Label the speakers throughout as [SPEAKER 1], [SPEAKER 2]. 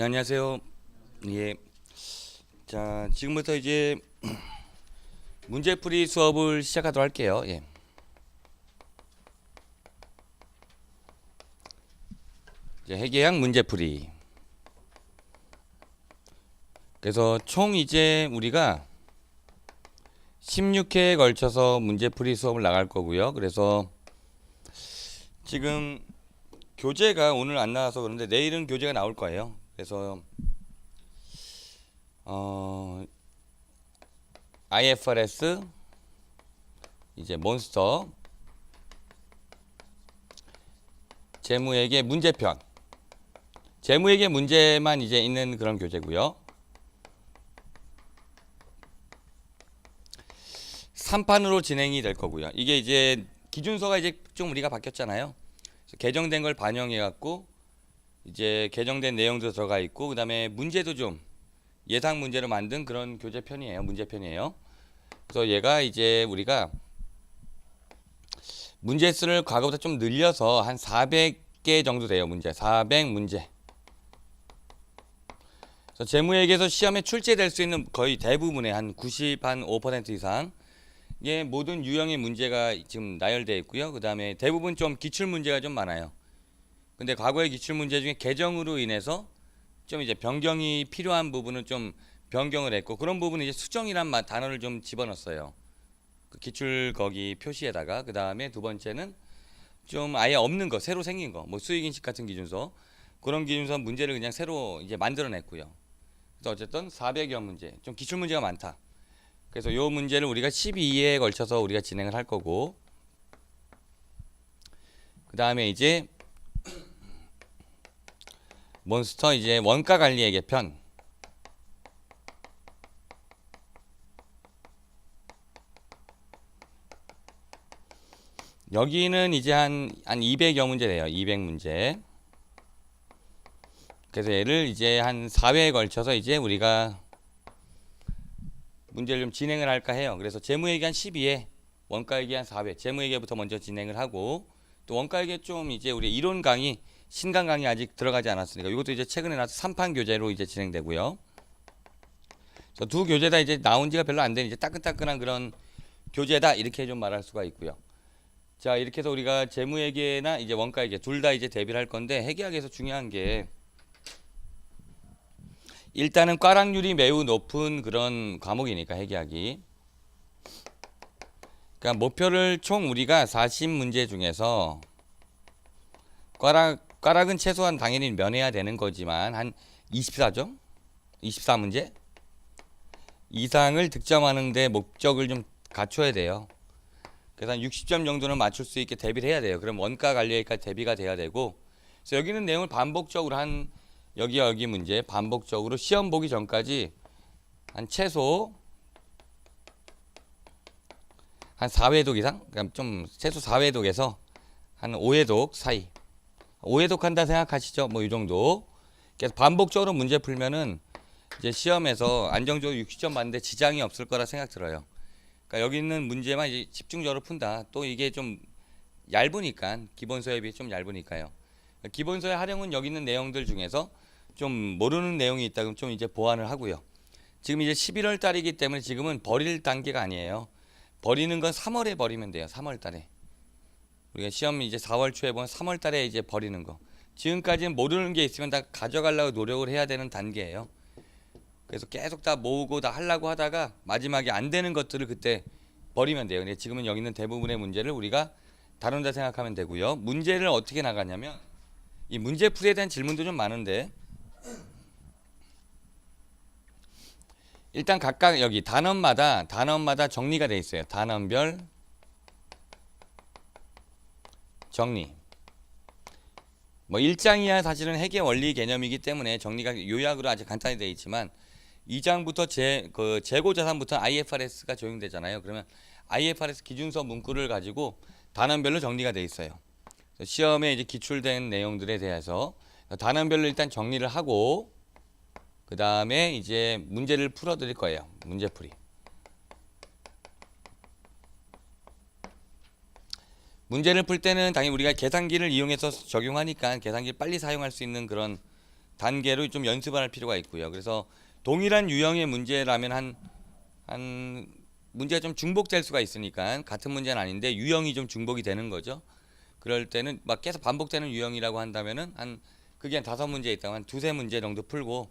[SPEAKER 1] 안녕하세요. 예. 자, 지금부터 이제 문제풀이 수업을 시작하도록 할게요. 예. 이제 회계학 문제풀이. 그래서 총 이제 우리가 16회에 걸쳐서 문제풀이 수업을 나갈 거고요. 그래서 지금 교재가 오늘 안 나와서 그런데 내일은 교재가 나올 거예요. 그래서 IFRS 이제 몬스터 재무회계 문제편, 재무회계 문제만 이제 있는 그런 교재고요. 3판으로 진행이 될 거고요. 이게 이제 기준서가 이제 좀 우리가 바뀌었잖아요. 그래서 개정된 걸 반영해 갖고 이제 개정된 내용도 들어가 있고, 그다음에 문제도 좀 예상 문제로 만든 그런 교재편이에요. 문제편이에요. 그래서 얘가 이제 우리가 문제 수를 과거보다 좀 늘려서 한 400개 정도 돼요. 문제 400문제. 그래서 재무회계에서 시험에 출제될 수 있는 거의 대부분의 한 95% 이상 의 모든 유형의 문제가 지금 나열되어 있고요. 그 다음에 대부분 좀 기출 문제가 좀 많아요. 근데 과거의 기출 문제 중에 개정으로 인해서 좀 이제 변경이 필요한 부분은 좀 변경을 했고, 그런 부분은 이제 수정이란 단어를 좀 집어넣었어요. 그 기출 거기 표시에다가. 그 다음에 두 번째는 좀 아예 없는 거, 새로 생긴 거, 뭐 수익인식 같은 기준서, 그런 기준서 문제를 그냥 새로 이제 만들어냈고요. 그래서 어쨌든 400여 문제, 좀 기출 문제가 많다. 그래서 이 문제를 우리가 12회에 걸쳐서 우리가 진행을 할 거고, 그 다음에 이제 몬스터 이제 원가 관리회계 편. 여기는 이제 한 200여 문제 돼요. 200문제. 그래서 얘를 이제 한 4회에 걸쳐서 이제 우리가 문제를 좀 진행을 할까 해요. 그래서 재무회계 한 12회, 원가회계 한 4회, 재무회계부터 먼저 진행을 하고, 또 원가회계 좀 이제 우리 이론 강의, 신강 강의 아직 들어가지 않았으니까 이것도 이제 최근에 나서 3판 교재로 이제 진행되고요. 그래서 두 교재 다 이제 나온 지가 별로 안 된 이제 따끈따끈한 그런 교재다, 이렇게 좀 말할 수가 있고요. 자, 이렇게 해서 우리가 재무회계나 이제 원가회계 둘 다 이제 대비를 할 건데, 회계학에서 중요한 게 일단은 꽈락률이 매우 높은 그런 과목이니까 회계학이. 그러니까 목표를 총 우리가 40문제 중에서 꽈락은 최소한 당연히 면해야 되는 거지만 한 24점? 24문제? 이상을 득점하는데 목적을 좀 갖춰야 돼요. 그래서 한 60점 정도는 맞출 수 있게 대비를 해야 돼요. 그럼 원가 관리까지 대비가 돼야 되고, 그래서 여기 있는 내용을 반복적으로 한 여기 문제 반복적으로 시험 보기 전까지 한 최소 한 4회독 이상, 그럼 좀 최소 4회독에서 한 5회독 사이, 5회독 한다 생각하시죠. 뭐 이 정도. 그래서 반복적으로 문제 풀면은 이제 시험에서 안정적으로 60점 받는데 지장이 없을 거라 생각 들어요. 그러니까 여기 있는 문제만 이제 집중적으로 푼다. 또 이게 좀 얇으니까, 기본서에 비해 좀 얇으니까요. 기본서의 활용은 여기 있는 내용들 중에서 좀 모르는 내용이 있다 그럼 좀 이제 보완을 하고요. 지금 이제 11월 달이기 때문에 지금은 버릴 단계가 아니에요. 버리는 건 3월에 버리면 돼요. 3월 달에. 우리가 시험 이제 4월 초에 보면 3월 달에 이제 버리는 거. 지금까지는 모르는 게 있으면 다 가져가려고 노력을 해야 되는 단계예요. 그래서 계속 다 모으고 다 하려고 하다가 마지막에 안 되는 것들을 그때 버리면 돼요. 근데 지금은 여기 있는 대부분의 문제를 우리가 다룬다 생각하면 되고요. 문제를 어떻게 나가냐면, 이 문제풀이에 대한 질문도 좀 많은데, 일단 각각 여기 단원마다 정리가 돼 있어요. 단원별 정리. 뭐 1장이야 사실은 회계 원리 개념이기 때문에 정리가 요약으로 아주 간단히 되어 있지만, 2장부터 재고자산부터 IFRS가 적용되잖아요. 그러면 IFRS 기준서 문구를 가지고 단원별로 정리가 되어 있어요. 시험에 이제 기출된 내용들에 대해서 단원별로 일단 정리를 하고, 그 다음에 이제 문제를 풀어 드릴 거예요. 문제풀이. 문제를 풀 때는 당연히 우리가 계산기를 이용해서 적용하니까 계산기를 빨리 사용할 수 있는 그런 단계로 좀 연습을 할 필요가 있고요. 그래서 동일한 유형의 문제라면 한 문제가 좀 중복될 수가 있으니까 같은 문제는 아닌데 유형이 좀 중복이 되는 거죠. 그럴 때는 막 계속 반복되는 유형이라고 한다면은 한 그게 한 5문제 있다면 한 2~3문제 정도 풀고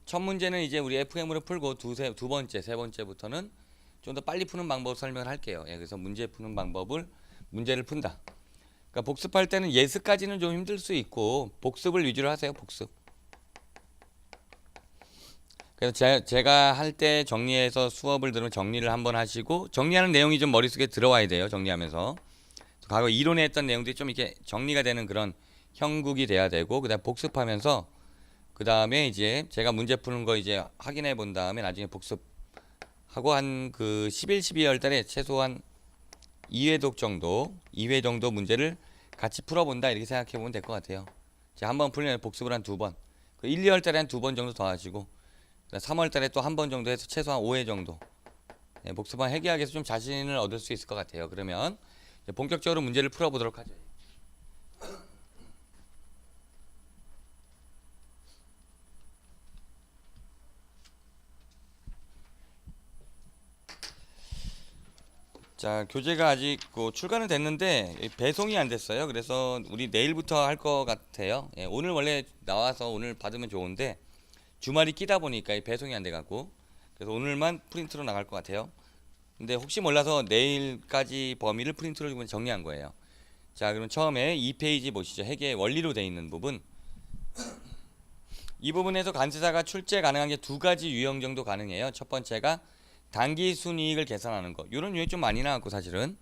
[SPEAKER 1] 첫 문제는 이제 우리 FM으로 풀고 두 번째, 세 번째부터는 좀 더 빨리 푸는 방법을 설명을 할게요. 예, 그래서 문제 푸는 방법을 문제를 푼다. 그러니까 복습할 때는 예습까지는 좀 힘들 수 있고 복습을 위주로 하세요. 복습. 그래서 제가 할 때 정리해서 수업을 들으면 정리를 한번 하시고 정리하는 내용이 좀 머릿속에 들어와야 돼요. 정리하면서 과거 이론에 했던 내용들이 좀 이렇게 정리가 되는 그런 형국이 돼야 되고 그다음 복습하면서 그다음에 이제 제가 문제 푸는 거 이제 확인해 본 다음에 나중에 복습하고 한 그 11, 12월 달에 최소한 2회독 정도, 2회 정도 문제를 같이 풀어본다 이렇게 생각해 보면 될 것 같아요. 제가 한 번 풀면 복습을 한 2번, 그 1, 2월 달에 한 2번 정도 더 하시고 3월 달에 또 한 번 정도 해서 최소한 5회 정도 복습한 회계학에서 좀 자신을 얻을 수 있을 것 같아요. 그러면 본격적으로 문제를 풀어보도록 하죠. 자, 교재가 아직 출간은 됐는데 배송이 안 됐어요. 그래서 우리 내일부터 할 것 같아요. 예, 오늘 원래 나와서 오늘 받으면 좋은데 주말이 끼다 보니까 배송이 안 돼갖고 그래서 오늘만 프린트로 나갈 것 같아요. 근데 혹시 몰라서 내일까지 범위를 프린트로 정리한 거예요. 자, 그럼 처음에 2페이지 보시죠. 회계 원리로 되어 있는 부분. 이 부분에서 관세사가 출제 가능한 게 2가지 유형 정도 가능해요. 첫 번째가 단기 순이익을 계산하는 거. 이런 유형이 좀 많이 나왔고 사실은.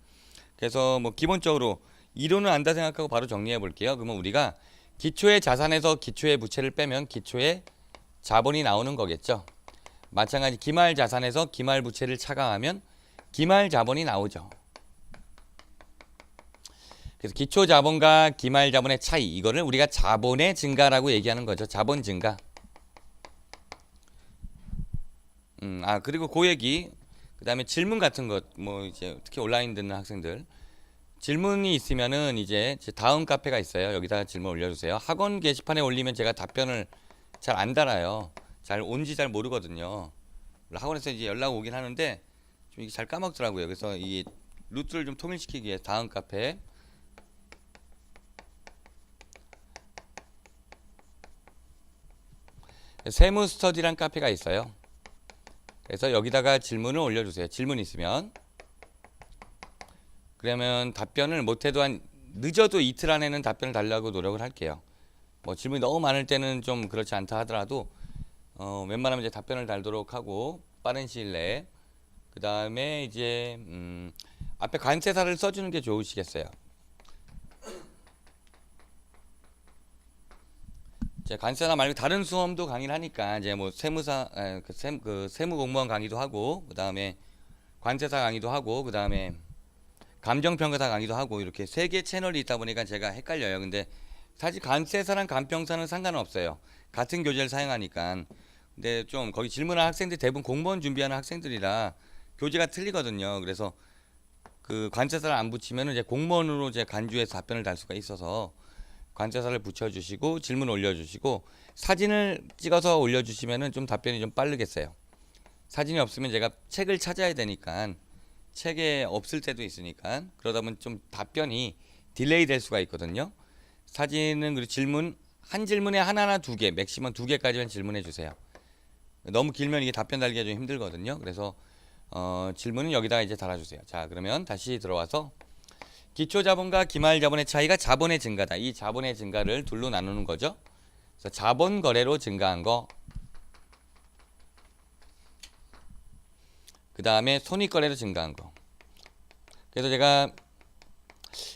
[SPEAKER 1] 그래서 뭐 기본적으로 이론을 안다 생각하고 바로 정리해 볼게요. 그러면 우리가 기초의 자산에서 기초의 부채를 빼면 기초의 자본이 나오는 거겠죠. 마찬가지 기말 자산에서 기말 부채를 차감하면 기말 자본이 나오죠. 그래서 기초 자본과 기말 자본의 차이, 이거를 우리가 자본의 증가라고 얘기하는 거죠. 자본 증가. 그리고 그 얘기, 그 다음에 질문 같은 것, 뭐 이제 특히 온라인 듣는 학생들 질문이 있으면은 이제 다음 카페가 있어요. 여기다가 질문 올려주세요. 학원 게시판에 올리면 제가 답변을 잘 안 달아요. 잘 온지 잘 모르거든요. 학원에서 이제 연락 오긴 하는데 좀 이게 잘 까먹더라고요. 그래서 이 루트를 좀 통일시키기 위해 다음 카페 세무 스터디란 카페가 있어요. 그래서 여기다가 질문을 올려주세요. 질문 있으면. 그러면 답변을 못해도 한 늦어도 이틀 안에는 답변을 달라고 노력을 할게요. 뭐 질문이 너무 많을 때는 좀 그렇지 않다 하더라도 웬만하면 이제 답변을 달도록 하고 빠른 시일 내에 그 다음에 이제 앞에 관세사를 써주는 게 좋으시겠어요. 관세사 말고 다른 수험도 강의를 하니까 이제 뭐 세무 공무원 강의도 하고 그 다음에 관세사 강의도 하고 그 다음에 감정평가사 강의도 하고 이렇게 3개 채널이 있다 보니까 제가 헷갈려요. 근데 사실 관세사랑 감평사는 상관은 없어요. 같은 교재를 사용하니까. 근데 좀 거기 질문하는 학생들 대부분 공무원 준비하는 학생들이라 교재가 틀리거든요. 그래서 그 관세사를 안 붙이면 이제 공무원으로 이제 간주해서 답변을 달 수가 있어서 관세사를 붙여주시고 질문 올려주시고 사진을 찍어서 올려주시면은 좀 답변이 좀 빠르겠어요. 사진이 없으면 제가 책을 찾아야 되니까 책에 없을 때도 있으니까 그러다 보면 좀 답변이 딜레이 될 수가 있거든요. 사진은 그리고 질문 한 질문에 하나나 2개, 맥시멈 2개까지만 질문해 주세요. 너무 길면 이게 답변 달기가 좀 힘들거든요. 그래서 질문은 여기다가 이제 달아주세요. 자, 그러면 다시 들어와서 기초 자본과 기말 자본의 차이가 자본의 증가다. 이 자본의 증가를 둘로 나누는 거죠. 그래서 자본 거래로 증가한 거, 그 다음에 손익거래로 증가한 거. 그래서 제가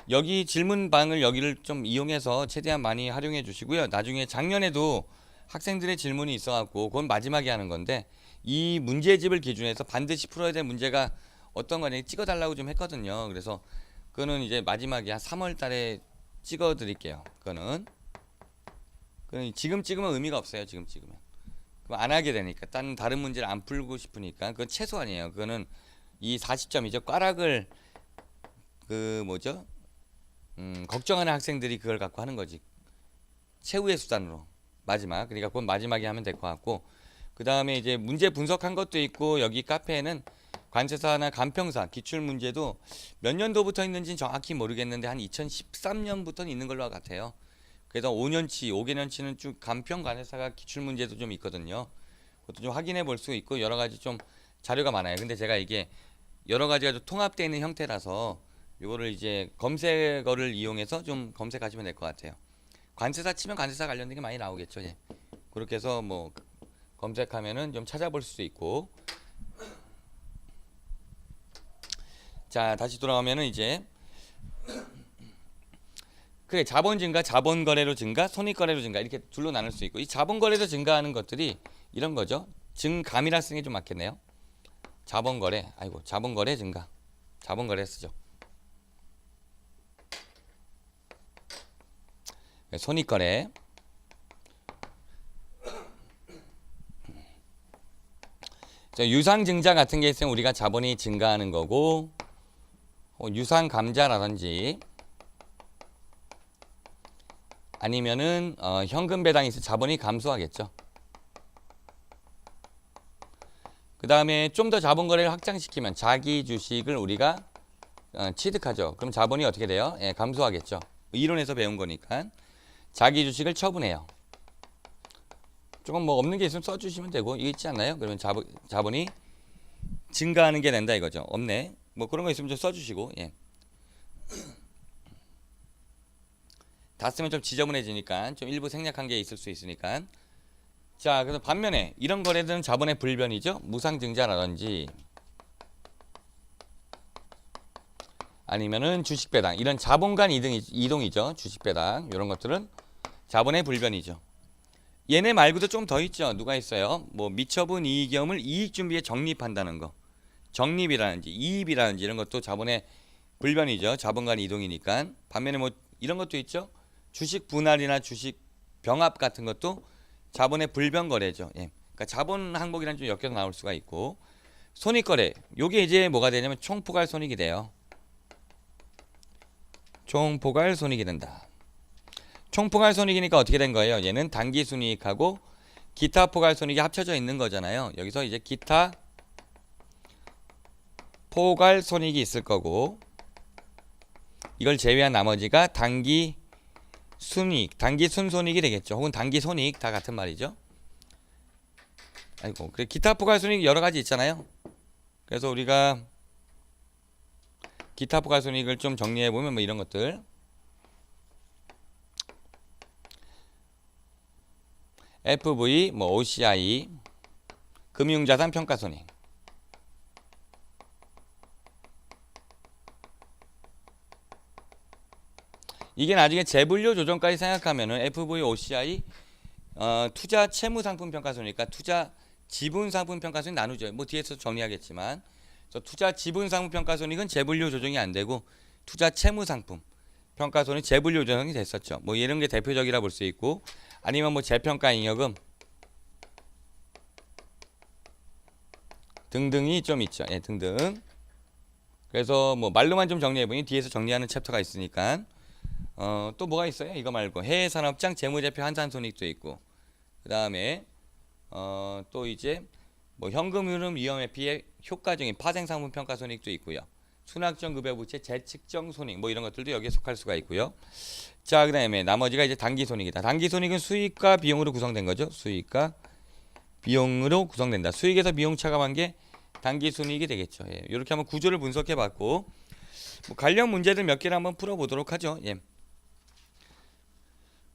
[SPEAKER 1] 여기 질문방을 여기를 좀 이용해서 최대한 많이 활용해 주시고요. 나중에 작년에도 학생들의 질문이 있어갖고 그건 마지막에 하는 건데 이 문제집을 기준해서 반드시 풀어야 될 문제가 어떤 거냐 찍어달라고 좀 했거든요. 그래서 그거는 이제 마지막에 한 3월 달에 찍어 드릴게요. 그거는 지금 찍으면 의미가 없어요. 지금 찍으면 그럼 안 하게 되니까 다른 문제를 안 풀고 싶으니까 그건 최소한이에요. 그거는 이 40점이죠. 꽈락을 걱정하는 학생들이 그걸 갖고 하는 거지. 최후의 수단으로 마지막. 그러니까 그건 마지막에 하면 될 것 같고, 그 다음에 이제 문제 분석한 것도 있고, 여기 카페에는 관세사나 간평사 기출 문제도 몇 년도부터 있는지는 정확히 모르겠는데 한 2013년부터는 있는 걸로 같아요. 그래서 5년치, 5개년치는 쭉 간평 관세사가 기출 문제도 좀 있거든요. 그것도 좀 확인해 볼 수 있고 여러 가지 좀 자료가 많아요. 근데 제가 이게 여러 가지가 좀 통합되어 있는 형태라서 이거를 이제 검색어를 이용해서 좀 검색하시면 될 것 같아요. 관세사 치면 관세사 관련된 게 많이 나오겠죠. 예. 그렇게 해서 뭐 검색하면은 좀 찾아볼 수 있고. 자, 다시 돌아오면은 이제 그래, 자본 증가, 자본 거래로 증가, 손익 거래로 증가 이렇게 둘로 나눌 수 있고, 이 자본 거래로 증가하는 것들이 이런 거죠. 증감이라 쓰는 게 좀 맞겠네요. 자본 거래, 아이고, 자본 거래 증가, 자본 거래 쓰죠. 손익 거래. 유상 증자 같은 게 있으면 우리가 자본이 증가하는 거고, 유상 감자라든지 아니면은 현금 배당이 있어 자본이 감소하겠죠. 그 다음에 좀 더 자본 거래를 확장시키면 자기 주식을 우리가 취득하죠. 그럼 자본이 어떻게 돼요? 예, 감소하겠죠. 이론에서 배운 거니까 자기 주식을 처분해요. 조금 뭐 없는 게 있으면 써주시면 되고, 이거 있지 않나요? 그러면 자본이 증가하는 게 된다 이거죠. 없네. 뭐 그런 거 있으면 좀 써주시고, 예. 다 쓰면 좀 지저분해지니까 좀 일부 생략한 게 있을 수 있으니까. 자, 그래서 반면에 이런 거래들은 자본의 불변이죠. 무상증자라든지 아니면은 주식배당, 이런 자본 간 이동이죠. 주식배당 이런 것들은 자본의 불변이죠. 얘네 말고도 좀 더 있죠. 누가 있어요? 뭐 미처분 이익이익을 이익 준비에 적립한다는 거, 적립이라든지 이입이라든지 이런 것도 자본의 불변이죠. 자본 간 이동이니까. 반면에 뭐 이런 것도 있죠. 주식 분할이나 주식 병합 같은 것도 자본의 불변 거래죠. 예. 그러니까 자본 항목이랑 좀 엮여서 나올 수가 있고, 손익 거래. 요게 이제 뭐가 되냐면 총포괄 손익이 돼요. 총포괄 손익이 된다. 총포괄 손익이니까 어떻게 된 거예요? 얘는 단기 순이익하고 기타 포괄 손익이 합쳐져 있는 거잖아요. 여기서 이제 기타 포괄 손익이 있을 거고, 이걸 제외한 나머지가 단기 순이익, 단기 순손익이 되겠죠. 혹은 단기 손익, 다 같은 말이죠. 아이고, 그래 기타 포괄 손익 여러 가지 있잖아요. 그래서 우리가 기타 포괄 손익을 좀 정리해 보면 뭐 이런 것들. FV, 뭐 OCI, 금융자산 평가손익. 이게 나중에 재분류 조정까지 생각하면은 FV, OCI, 투자 채무 상품 평가손익, 그러니까 투자 지분 상품 평가손익 나누죠. 뭐 뒤에서 정리하겠지만, 그래서 투자 지분 상품 평가손익은 재분류 조정이 안 되고 투자 채무 상품 평가손익 재분류 조정이 됐었죠. 뭐 이런 게 대표적이라 볼 수 있고, 아니면 뭐 재평가 잉여금 등등이 좀 있죠. 예, 등등. 그래서 뭐 말로만 좀 정리해 보니 뒤에서 정리하는 챕터가 있으니까. 또 뭐가 있어요? 이거 말고 해외 산업장 재무제표 환산 손익도 있고, 그 다음에 또 이제 뭐 현금 흐름 위험 회피의 효과적인 파생 상품 평가 손익도 있고요. 순학정 급여 부채 재측정 손익 뭐 이런 것들도 여기에 속할 수가 있고요. 자, 그다음에 나머지가 이제 단기 손익이다. 단기 손익은 수익과 비용으로 구성된 거죠. 수익과 비용으로 구성된다. 수익에서 비용 차감한 게 단기 손익이 되겠죠. 예, 이렇게 한번 구조를 분석해봤고, 뭐 관련 문제들 몇 개를 한번 풀어보도록 하죠. 예.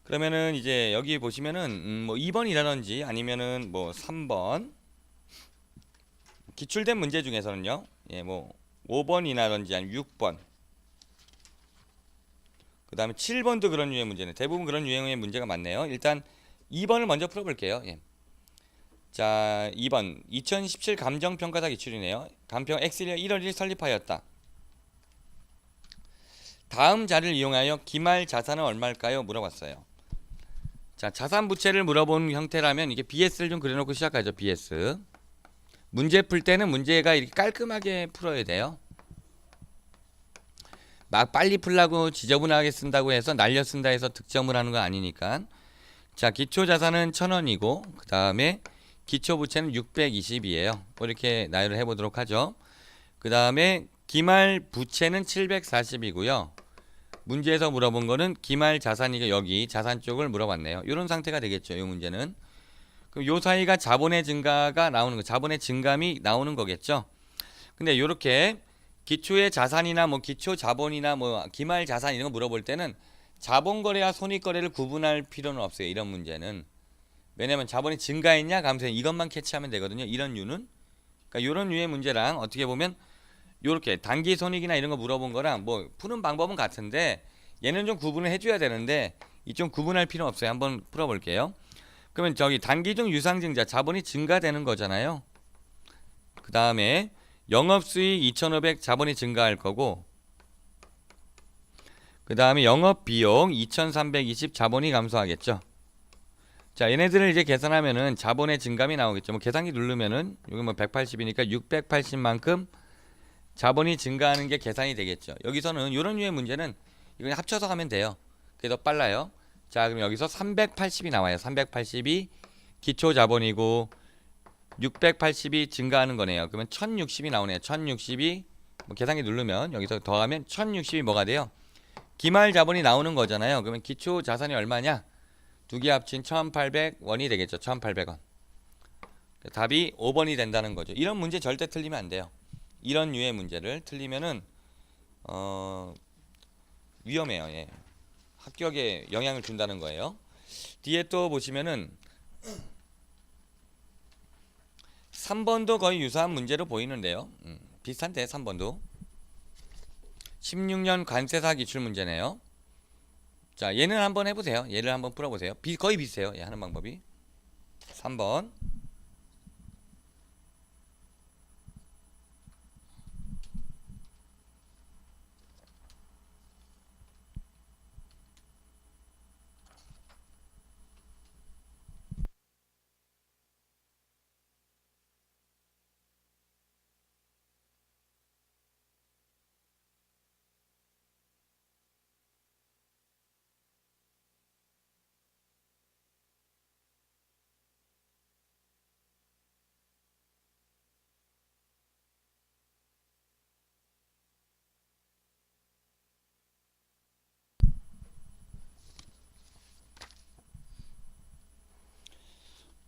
[SPEAKER 1] 그러면은 이제 여기 보시면은 뭐 2번이라든지 아니면은 뭐 3번 기출된 문제 중에서는요, 예, 뭐 5번이라든지 아니면 6번, 그 다음에 7번도 그런 유형 문제네. 대부분 그런 유형의 문제가 많네요. 일단 2번을 먼저 풀어볼게요. 예. 자, 2번 2017 감정평가사 기출이네요. 감평 엑셀 1월 1일 설립하였다. 다음 자를 이용하여 기말 자산은 얼마일까요? 물어봤어요. 자, 자산 부채를 물어본 형태라면 이게 BS를 좀 그려놓고 시작하죠. BS. 문제 풀 때는 문제가 이렇게 깔끔하게 풀어야 돼요. 막 빨리 풀라고 지저분하게 쓴다고 해서 날려 쓴다 해서 득점을 하는 거 아니니까. 자, 기초 자산은 1,000원이고 그 다음에 기초 부채는 620이에요. 이렇게 나열을 해보도록 하죠. 그 다음에 기말 부채는 740이고요. 문제에서 물어본 거는 기말 자산이가 여기 자산 쪽을 물어봤네요. 이런 상태가 되겠죠. 이 문제는. 그럼 요 사이가 자본의 증가가 나오는 거, 자본의 증감이 나오는 거겠죠. 근데 이렇게 기초의 자산이나 뭐 기초 자본이나 뭐 기말 자산 이런 거 물어볼 때는 자본 거래와 손익 거래를 구분할 필요는 없어요. 이런 문제는. 왜냐면 자본이 증가했냐 감소했냐 이것만 캐치하면 되거든요. 이런 류는. 그러니까 이런 류의 문제랑 어떻게 보면 요렇게 단기 손익이나 이런 거 물어본 거랑 뭐 푸는 방법은 같은데 얘는 좀 구분을 해줘야 되는데 이 좀 구분할 필요 없어요. 한번 풀어볼게요. 그러면 저기 단기중 유상증자 자본이 증가되는 거잖아요. 그 다음에 영업수익 2,500 자본이 증가할 거고 그 다음에 영업비용 2,320 자본이 감소하겠죠. 자, 얘네들을 이제 계산하면은 자본의 증감이 나오겠죠. 뭐 계산기 누르면은 여기 뭐 180이니까 680만큼 자본이 증가하는 게 계산이 되겠죠. 여기서는 이런 류의 문제는 이거 합쳐서 하면 돼요. 그게 더 빨라요. 자, 그럼 여기서 380이 나와요. 380이 기초 자본이고 680이 증가하는 거네요. 그러면 1060이 나오네요. 1060이 뭐 계산기 누르면 여기서 더하면 1060이 뭐가 돼요? 기말 자본이 나오는 거잖아요. 그러면 기초 자산이 얼마냐? 두 개 합친 1,800원이 되겠죠. 1,800원. 답이 5번이 된다는 거죠. 이런 문제 절대 틀리면 안 돼요. 이런 류의 문제를 틀리면은 위험해요. 예. 합격에 영향을 준다는 거예요. 뒤에 또 보시면은 3번도 거의 유사한 문제로 보이는데요. 비슷한데 3번도 16년 관세사 기출 문제네요. 자, 얘는 한번 해보세요. 얘를 한번 풀어보세요. 거의 비슷해요. 얘 하는 방법이. 3번.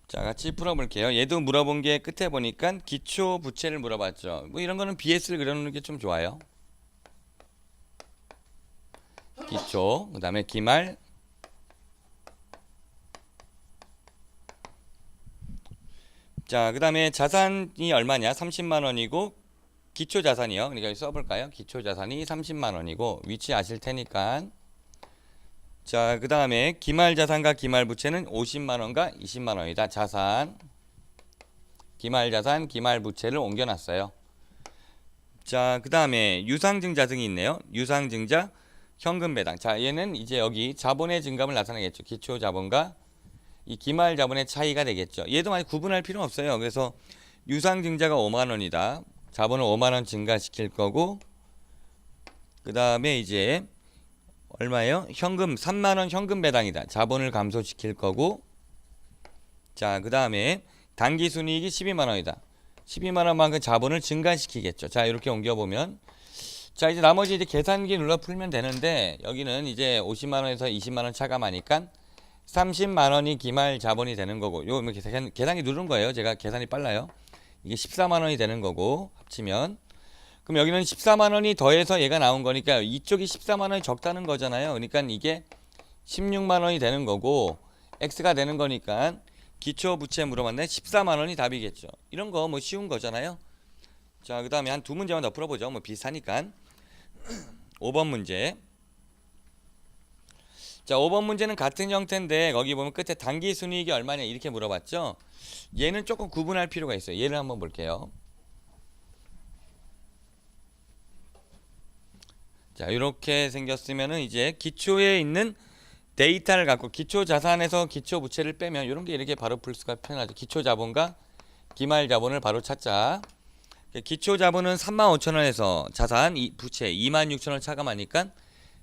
[SPEAKER 1] 자, 같이 풀어볼게요. 얘도 물어본 게 끝에 보니까 기초 부채를 물어봤죠. 뭐 이런 거는 BS를 그려놓는 게 좀 좋아요. 기초, 그 다음에 기말, 자, 그 다음에 자산이 얼마냐? 30만 원이고 기초 자산이요. 그러니까 여기 써볼까요? 기초 자산이 30만 원이고 위치 아실 테니까. 자, 그 다음에 기말 자산과 기말 부채는 50만 원과 20만 원이다. 자산, 기말 자산, 기말 부채를 옮겨놨어요. 자, 그 다음에 유상증자 등이 있네요. 유상증자, 현금 배당. 자, 얘는 이제 여기 자본의 증감을 나타내겠죠. 기초 자본과 이 기말 자본의 차이가 되겠죠. 얘도 많이 구분할 필요는 없어요. 그래서 유상증자가 5만 원이다. 자본을 5만 원 증가시킬 거고 그 다음에 이제 얼마예요? 현금 3만 원 현금 배당이다. 자본을 감소시킬 거고 자, 그 다음에 단기 순이익이 12만 원이다. 12만 원만큼 자본을 증가시키겠죠. 자, 이렇게 옮겨보면 자, 이제 나머지 이제 계산기 눌러 풀면 되는데 여기는 이제 50만 원에서 20만 원 차감하니까 30만 원이 기말 자본이 되는 거고 요 계산기 누른 거예요. 제가 계산이 빨라요. 이게 14만 원이 되는 거고 합치면 그럼 여기는 14만 원이 더해서 얘가 나온 거니까 이쪽이 14만 원이 적다는 거잖아요. 그러니까 이게 16만 원이 되는 거고 X가 되는 거니까 기초 부채 물어봤는데 14만 원이 답이겠죠. 이런 거 뭐 쉬운 거잖아요. 자, 그 다음에 한 두 문제만 더 풀어보죠. 뭐 비슷하니까. 5번 문제. 자, 5번 문제는 같은 형태인데 거기 보면 끝에 단기 순이익이 얼마냐 이렇게 물어봤죠. 얘는 조금 구분할 필요가 있어요. 얘를 한번 볼게요. 자, 이렇게 생겼으면은 이제 기초에 있는 데이터를 갖고 기초 자산에서 기초 부채를 빼면 이런 게 이렇게 바로 풀 수가 편하죠. 기초 자본과 기말 자본을 바로 찾자. 기초 자본은 35,000원에서 자산 부채 26,000원 차감하니까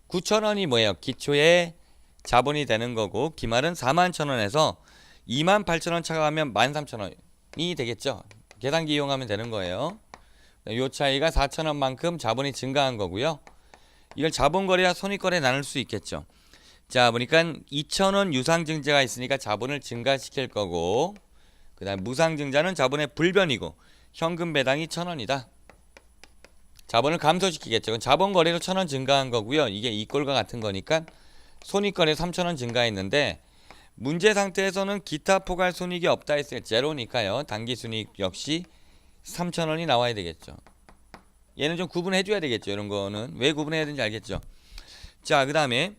[SPEAKER 1] 9,000원이 뭐예요? 기초의 자본이 되는 거고, 기말은 41,000원에서 28,000원 차가하면 13,000원이 되겠죠. 계산기 이용하면 되는 거예요. 요 차이가 4,000원만큼 자본이 증가한 거고요. 이걸 자본거래와 손익거래 나눌 수 있겠죠. 자, 보니까 2,000원 유상증자가 있으니까 자본을 증가시킬 거고, 그 다음 무상증자는 자본의 불변이고, 현금 배당이 1,000원이다. 자본을 감소시키겠죠. 자본거래로 1,000원 증가한 거고요. 이게 이꼴과 같은 거니까 손익거래 3,000원 증가했는데, 문제 상태에서는 기타 포괄 손익이 없다 했을 때 제로니까요. 당기순이익 역시 3,000원이 나와야 되겠죠. 얘는 좀 구분해 줘야 되겠죠. 이런 거는 왜 구분해야 되는지 알겠죠. 자, 그 다음에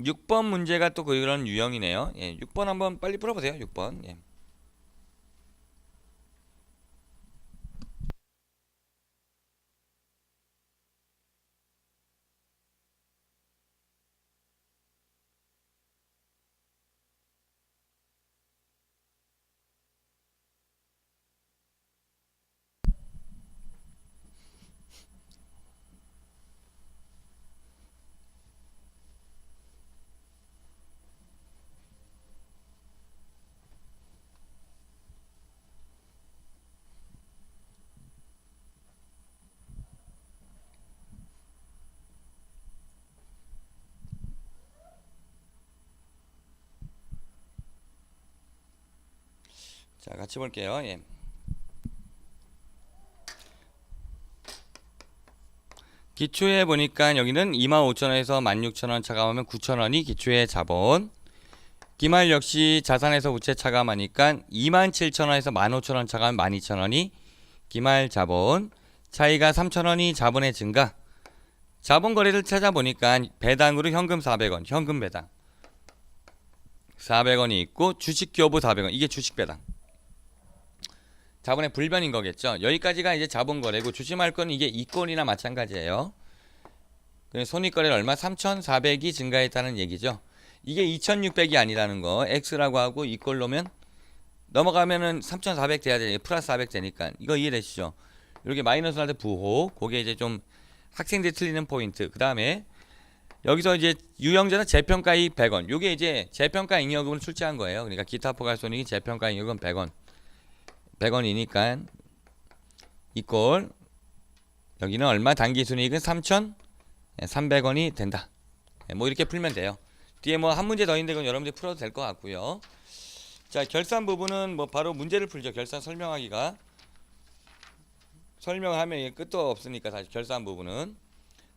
[SPEAKER 1] 6번 문제가 또 그런 유형이네요. 예, 6번 한번 빨리 풀어보세요. 6번. 예. 자, 같이 볼게요. 예. 기초에 보니까 여기는 25,000원에서 16,000원 차감하면 9,000원이 기초의 자본. 기말 역시 자산에서 부채 차감하니까 27,000원에서 15,000원 차감하면 12,000원이 기말 자본. 차이가 3,000원이 자본의 증가. 자본 거래를 찾아보니까 배당으로 현금 400원, 현금 배당 400원이 있고 주식 교부 400원. 이게 주식 배당. 자본의 불변인 거겠죠. 여기까지가 이제 자본 거래고, 조심할 건 이게 이권이나 마찬가지예요. 손익거래는 얼마? 3,400이 증가했다는 얘기죠. 이게 2,600이 아니라는 거. X라고 하고 이꼴로면 넘어가면은 3,400 돼야 되니까 플러스 400 되니까 이거 이해되시죠? 이렇게 마이너스 할 때 부호. 그게 이제 좀 학생들이 틀리는 포인트. 그 다음에 여기서 이제 유형자는 재평가 이익 100원. 요게 이제 재평가 잉여금을 출제한 거예요. 그러니까 기타 포괄 손익이 재평가 잉여금 100원. 100원이니까 이꼴 여기는 얼마? 당기순이익은 3,300원이 된다. 뭐 이렇게 풀면 돼요. 뒤에 뭐 한 문제 더 있는데 그건 여러분들이 풀어도 될 것 같고요. 자, 결산 부분은 뭐 바로 문제를 풀죠. 결산 설명하기가 설명하면 끝도 없으니까 사실 결산 부분은.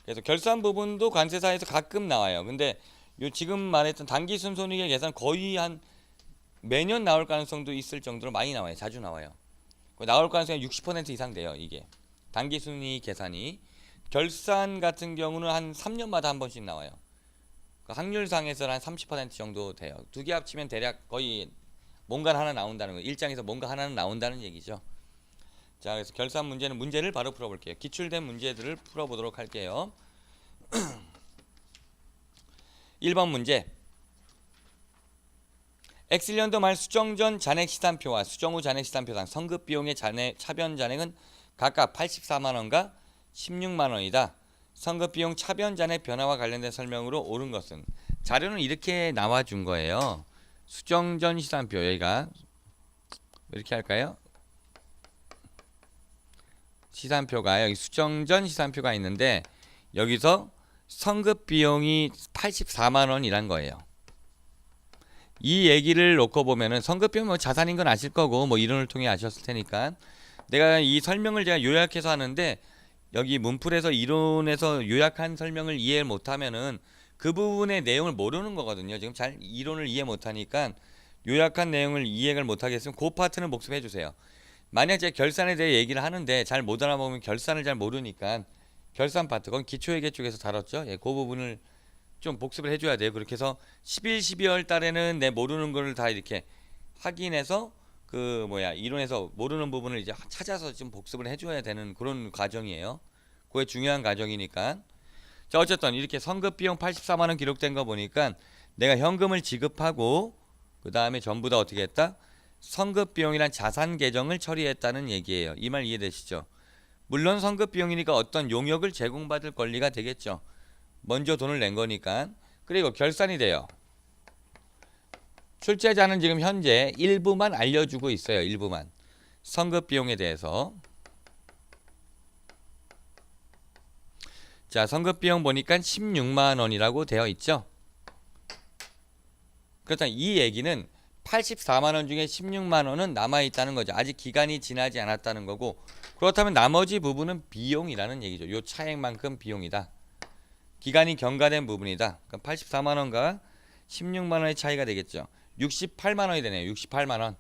[SPEAKER 1] 그래서 결산 부분도 관세사에서 가끔 나와요. 근데 요 지금 말했던 당기순 손익의 계산 거의 한 매년 나올 가능성도 있을 정도로 많이 나와요. 자주 나와요. 나올 가능성이 60% 이상 돼요. 이게 당기순이익 계산이. 결산 같은 경우는 한 3년마다 한 번씩 나와요. 확률상에서는 한 30% 정도 돼요. 두 개 합치면 대략 거의 뭔가 하나 나온다는 거예요. 일장에서 뭔가 하나는 나온다는 얘기죠. 자, 그래서 결산 문제는 문제를 바로 풀어볼게요. 기출된 문제들을 풀어보도록 할게요. 1번 문제. X년도 말 수정 전 잔액 시산표와 수정 후 잔액 시산표상 성급 비용의 차변 잔액은 각각 84만원과 16만원이다. 성급 비용 차변 잔액 변화와 관련된 설명으로 옳은 것은? 자료는 이렇게 나와준 거예요. 수정 전 시산표, 여기가 이렇게 할까요? 시산표가 여기 수정 전 시산표가 있는데 여기서 성급 비용이 84만원이란 거예요. 이 얘기를 놓고 보면은 성급비용 뭐 자산인 건 아실 거고 뭐 이론을 통해 아셨을 테니까 내가 이 설명을 제가 요약해서 하는데 여기 문풀에서 이론에서 요약한 설명을 이해 못하면은 그 부분의 내용을 모르는 거거든요. 지금 잘 이론을 이해 못하니까 요약한 내용을 이해를 못하겠으면 그 파트는 복습해 주세요. 만약 제가 결산에 대해 얘기를 하는데 잘 못 알아보면 결산을 잘 모르니까 결산 파트, 그건 기초회계 쪽에서 다뤘죠. 예, 그 부분을 좀 복습을 해줘야 돼요. 그렇게 해서 11, 12월 달에는 내 모르는 거를 다 이렇게 확인해서 이론에서 모르는 부분을 이제 찾아서 좀 복습을 해줘야 되는 그런 과정이에요. 그게 중요한 과정이니까. 자, 어쨌든 이렇게 성급 비용 84만원 기록된 거 보니까 내가 현금을 지급하고 그 다음에 전부 다 어떻게 했다? 성급 비용이란 자산 계정을 처리했다는 얘기예요. 이 말 이해되시죠? 물론 성급 비용이니까 어떤 용역을 제공받을 권리가 되겠죠. 먼저 돈을 낸 거니까. 그리고 결산이 돼요. 출제자는 지금 현재 일부만 알려주고 있어요. 일부만. 선급 비용에 대해서. 자, 선급 비용 보니까 16만 원이라고 되어 있죠. 그렇다면 이 얘기는 84만 원 중에 16만 원은 남아 있다는 거죠. 아직 기간이 지나지 않았다는 거고, 그렇다면 나머지 부분은 비용이라는 얘기죠. 요 차액만큼 비용이다. 기간이 경과된 부분이다. 그럼 84만 원과 16만 원의 차이가 되겠죠. 68만 원이 되네요. 68만 원.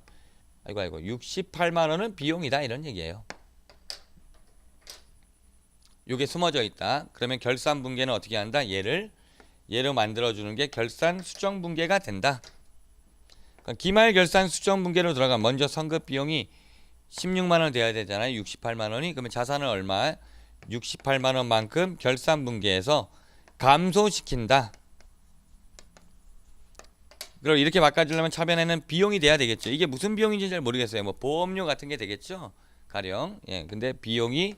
[SPEAKER 1] 아이고 68만 원은 비용이다 이런 얘기예요. 요게 숨어져 있다. 그러면 결산 분계는 어떻게 한다? 얘로 만들어 주는 게 결산 수정 분계가 된다. 기말 결산 수정 분계로 들어가면 먼저 선급 비용이 16만 원 돼야 되잖아요. 68만 원이. 그러면 자산은 얼마? 68만 원만큼 결산 분계에서 감소시킨다. 그럼 이렇게 바꿔주려면 차변에는 비용이 돼야 되겠죠. 이게 무슨 비용인지 잘 모르겠어요. 뭐 보험료 같은 게 되겠죠. 가령. 예. 근데 비용이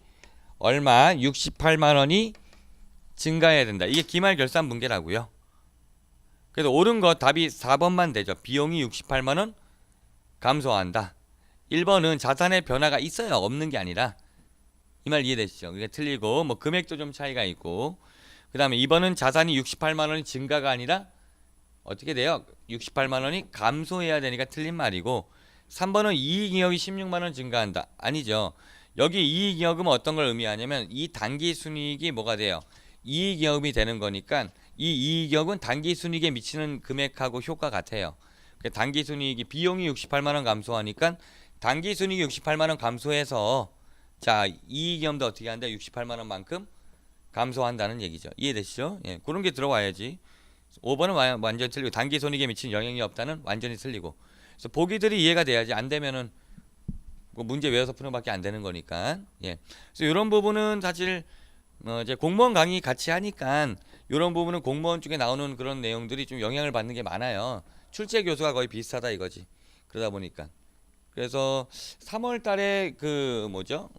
[SPEAKER 1] 얼마? 68만 원이 증가해야 된다. 이게 기말 결산 분계라고요. 그래서 옳은 거 답이 4번만 되죠. 비용이 68만 원 감소한다. 1번은 자산의 변화가 있어요. 없는 게 아니라. 이 말 이해되시죠? 이게 틀리고 뭐 금액도 좀 차이가 있고. 그다음에 2번은 자산이 68만 원이 증가가 아니라 어떻게 돼요? 68만 원이 감소해야 되니까 틀린 말이고, 3번은 이익이익이 16만 원 증가한다. 아니죠. 여기 이익이익은 어떤 걸 의미하냐면 이 단기순이익이 뭐가 돼요? 이익이익이 되는 거니까 이 이익이익은 단기순이익에 미치는 금액하고 효과 같아요. 단기순이익이 비용이 68만 원 감소하니까 단기순이익이 68만 원 감소해서 자 이익이익도 어떻게 한다? 68만 원만큼 감소한다는 얘기죠. 이해되시죠? 예, 그런 게 들어와야지. 5번은 완전히 틀리고 단기순이익에 미치는 영향이 없다는 완전히 틀리고. 그래서 보기들이 이해가 돼야지. 안 되면은 뭐 문제 외워서 푸는 밖에 안 되는 거니까. 예. 그래서 이런 부분은 사실 이제 공무원 강의 같이 하니까 이런 부분은 공무원 쪽에 나오는 그런 내용들이 좀 영향을 받는 게 많아요. 출제 교수가 거의 비슷하다 이거지. 그러다 보니까. 그래서 3월 달에 그 뭐죠?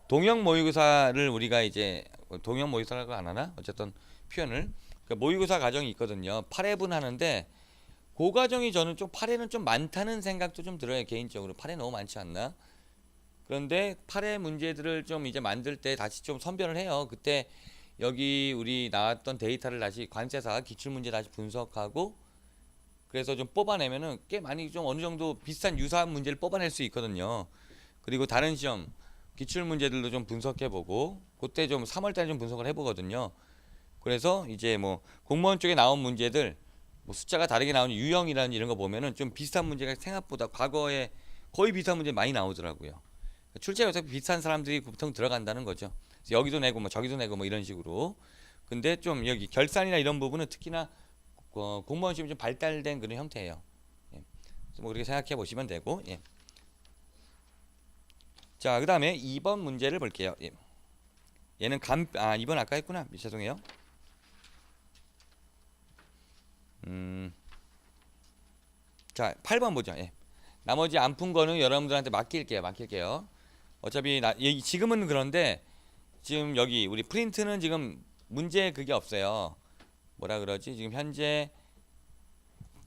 [SPEAKER 1] 동형 모의고사를 우리가 이제 동형 모의고사라고 안 하나? 어쨌든 표현을 그 모의고사 과정이 있거든요. 8회분 하는데 그 과정이 저는 좀 8회는 좀 많다는 생각도 좀 들어요. 개인적으로 8회 너무 많지 않나? 그런데 8회 문제들을 좀 이제 만들 때 다시 좀 선별을 해요. 그때 여기 우리 나왔던 데이터를 다시 관세사 기출문제 다시 분석하고 그래서 좀 뽑아내면은 꽤 많이 좀 어느 정도 비슷한 유사한 문제를 뽑아낼 수 있거든요. 그리고 다른 시험 기출 문제들도 좀 분석해보고 그때 좀 3월달에 좀 분석을 해보거든요. 그래서 이제 뭐 공무원 쪽에 나온 문제들 뭐 숫자가 다르게 나오는 유형이라는 이런 거 보면은 좀 비슷한 문제가 생각보다 과거에 거의 비슷한 문제 많이 나오더라고요. 출제가 어차피 비슷한 사람들이 보통 들어간다는 거죠. 그래서 여기도 내고 뭐 저기도 내고 뭐 이런 식으로. 근데 좀 여기 결산이나 이런 부분은 특히나 공무원 시험이 좀 발달된 그런 형태예요. 예. 그래서 뭐 그렇게 생각해 보시면 되고. 예. 자, 그다음에 2번 문제를 볼게요. 예. 얘는 2번 아까 했구나. 죄송해요. 자, 8번 보죠. 예. 나머지 안 푼 거는 여러분들한테 맡길게요. 어차피 지금은 그런데 지금 여기 우리 프린트는 지금 문제 그게 없어요. 뭐라 그러지? 지금 현재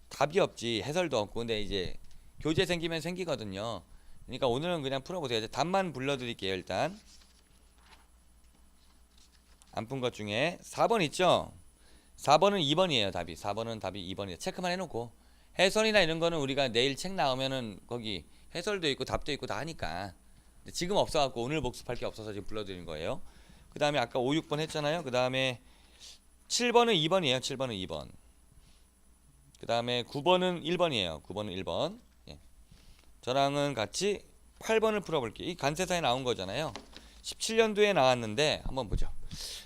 [SPEAKER 1] 답이 없지. 해설도 없고. 근데 이제 교재 생기면 생기거든요. 그러니까 오늘은 그냥 풀어보세요. 답만 불러드릴게요. 일단 안 푼 것 중에 4번 있죠? 4번은 2번이에요. 답이 4번은 답이 2번이에요. 체크만 해놓고 해설이나 이런 거는 우리가 내일 책 나오면은 거기 해설도 있고 답도 있고 다 하니까. 근데 지금 없어갖고 오늘 복습할 게 없어서 지금 불러드린 거예요. 그 다음에 아까 5, 6번 했잖아요. 그 다음에 7번은 2번이에요. 7번은 2번. 그 다음에 9번은 1번이에요. 9번은 1번. 예. 저랑은 같이 8번을 풀어볼게요. 이 관세사에 나온 거잖아요. 17년도에 나왔는데 한번 보죠.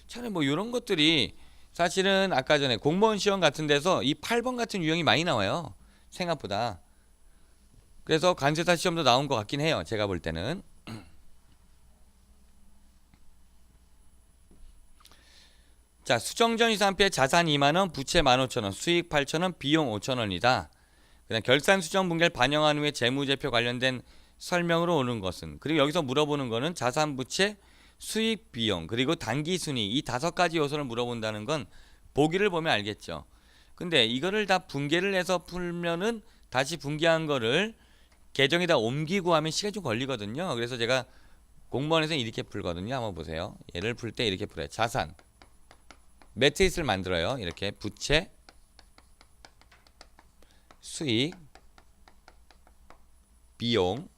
[SPEAKER 1] 차라리 뭐 이런 것들이 사실은 아까 전에 공무원 시험 같은 데서 이 8번 같은 유형이 많이 나와요. 생각보다. 그래서 관세사 시험도 나온 것 같긴 해요. 제가 볼 때는. 자, 수정전 이상피해 자산 2만원, 부채 15,000원, 수익 8,000원, 비용 5,000원이다. 그다음 결산 수정 분계를 반영한 후에 재무제표 관련된 설명으로 오는 것은. 그리고 여기서 물어보는 거는 자산, 부채, 수익, 비용, 그리고 단기순위 이 5가지 요소를 물어본다는 건 보기를 보면 알겠죠. 근데 이거를 다 분계를 해서 풀면은 다시 분계한 거를 계정에다 옮기고 하면 시간이 좀 걸리거든요. 그래서 제가 공무원에서 이렇게 풀거든요. 한번 보세요. 얘를 풀 때 이렇게 풀어요. 자산 매트리스를 만들어요. 이렇게 부채, 수익, 비용,